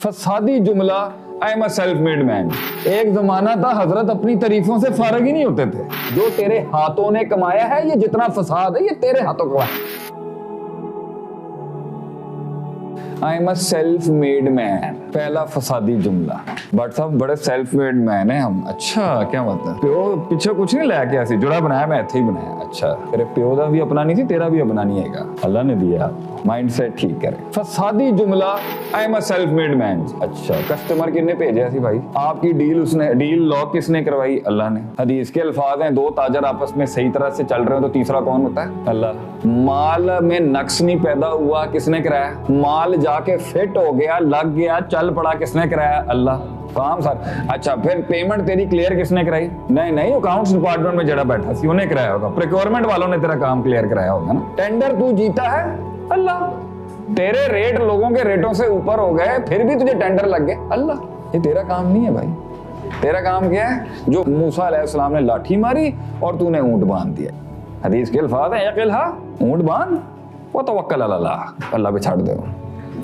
फसादी जुमला I am a self made man. एक जमाना था हजरत अपनी तारीफों से फारग ही नहीं होते थे। जो तेरे हाथों ने कमाया है, ये जितना फसाद है ये तेरे हाथों का है। I am a self made man, पहला फसादी जुमला। बट साहब बड़े सेल्फ मेड मैन है हम। अच्छा क्या मतलब? प्यो पीछे कुछ नहीं लाया, क्या जुड़ा बनाया, मैं इत्थे ही बनाया। अच्छा तेरे प्यो का भी अपना नहीं थी, तेरा भी अपना नहीं है, अल्लाह ने दिया। माइंड सेट ठीक करे। फसादी जुमला I am a self made man. अच्छा कस्टमर किसने भेजे ऐसी भाई? आपकी डील लॉक किसने करवाई? अल्लाह ने। हदीस के अल्फाज हैं, दो ताजर आपस में सही तरह से चल रहे हो तो तीसरा कौन होता है? अल्लाह। माल में नक्स नहीं पैदा हुआ, किसने कराया? माल जाके फिट हो गया, लग गया, चल पड़ा, किसने कराया? अल्लाह। काम सर। अच्छा फिर पेमेंट तेरी क्लियर किसने कराई? नहीं अकाउंट्स डिपार्टमेंट में जड़ा बैठा सी उन्हें कराया होगा। प्रोक्योरमेंट वालों ने तेरा काम क्लियर कराया होगा ना। टेंडर तू जीता है, अल्लाह। तेरे रेट लोगों के रेटों से ऊपर हो गए, फिर भी तुझे टेंडर लग गए, अल्लाह। ये तेरा काम नहीं है भाई। तेरा काम क्या है? जो मूसा अलैहिस्सलाम ने लाठी मारी और तूने ऊंट बांध दिया। हदीस के अल्फाज हैं, यक़िलहा, ऊंट बांध व तवक्कल अल्लाह, अल्लाह पे छाड़ दो।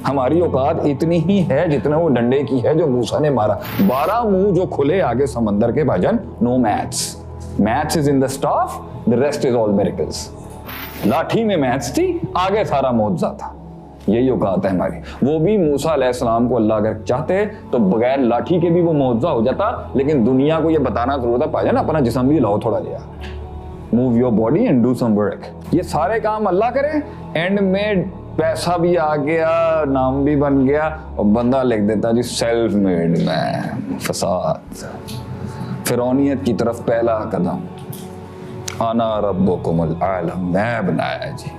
हमारी औकात इतनी ही है जितना वो डंडे की है जो मूसा ने मारा। 12 मुंह जो खुले आगे समंदर के भाजन। No maths is in the staff, the rest is all miracles. लाठी में मैथ्स थी, आगे सारा मौजज़ा था। यही औकात है हमारी। वो भी मूसा अलैहिस्सलाम को अल्लाह अगर चाहते तो बगैर लाठी के भी वो मौजज़ा हो जाता, लेकिन दुनिया को ये बताना जरूरत है, भाईजान अपना जिस्म भी लाओ थोड़ा जिया, move your body and do some work. ये सारे काम अल्लाह करे, एंड में पैसा भी आ गया, नाम भी बन गया, और बंदा लिख देता जी सेल्फ मेड मैन। फसाद, फिरौनियत की तरफ पहला कदम। आना रब्बुकुमुल आला, मैं बनाया जी।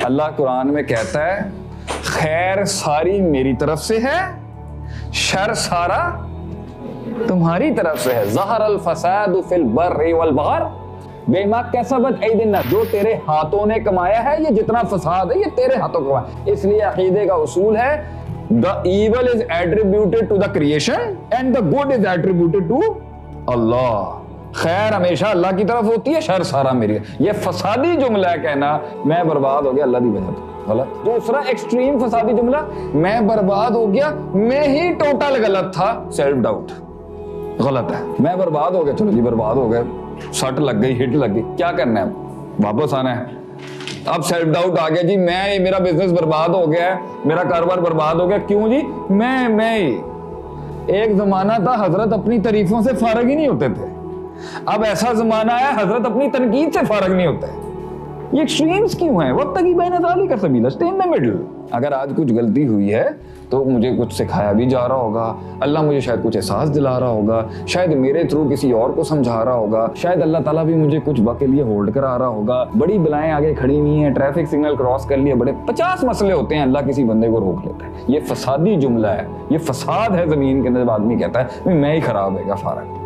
अल्लाह कुरान में कहता है खैर सारी मेरी तरफ से है, शर सारा तुम्हारी तरफ से है। ज़हरल फसादु फिल बर्रि वल बहर बेमा कसबत ऐदिन्नास। जो तेरे हाथों ने कमाया है, ये जितना फसाद है ये तेरे हाथों का है। इसलिए अकीदे का उसूल है the evil is attributed to the creation and the good is attributed to Allah. खैर हमेशा अल्लाह की तरफ होती है, शर सारा मेरी है। ये फसादी जुमला है कहना मैं बर्बाद हो गया अल्लाह की वजह से, गलत। दूसरा एक्सट्रीम फसादी जुमला, मैं बर्बाद हो गया, मैं ही टोटल गलत था, सेल्फ डाउट, गलत है। मैं बर्बाद हो गया, चलो जी बर्बाद हो गए, सट लग गई, हिट लग गई, क्या करना है? वापस आना है। अब सेल्फ डाउट आ गया जी, मैं, मेरा बिजनेस बर्बाद हो गया है, मेरा कारोबार बर्बाद हो गया, क्यों जी? मैं ही। एक जमाना था हजरत अपनी तारीफों से फारग ही नहीं होते थे। अब ऐसा जमाना है हजरत अपनी तनकीद से फारग नहीं होता है। ये एक्सट्रीम्स क्यों है? वक्त की बैन ज़ालिक का सबीला, स्टे इन द मिडल। अगर आज कुछ गलती हुई है तो मुझे कुछ सिखाया भी जा रहा होगा, अल्लाह मुझे शायद कुछ एहसास दिला रहा होगा, शायद मेरे थ्रू किसी और को समझा रहा होगा, शायद अल्लाह ताला भी मुझे कुछ वक्त के लिए होल्ड करा रहा होगा। बड़ी बलाएं आगे खड़ी हुई हैं, ट्रैफिक सिग्नल क्रॉस कर लिए, बड़े 50 मसले होते हैं, अल्लाह किसी बंदे को रोक लेता है। ये फसादी जुमला है, ये फसाद है जमीन के अंदर। जब आदमी कहता है मैं ही खराब है, फारग।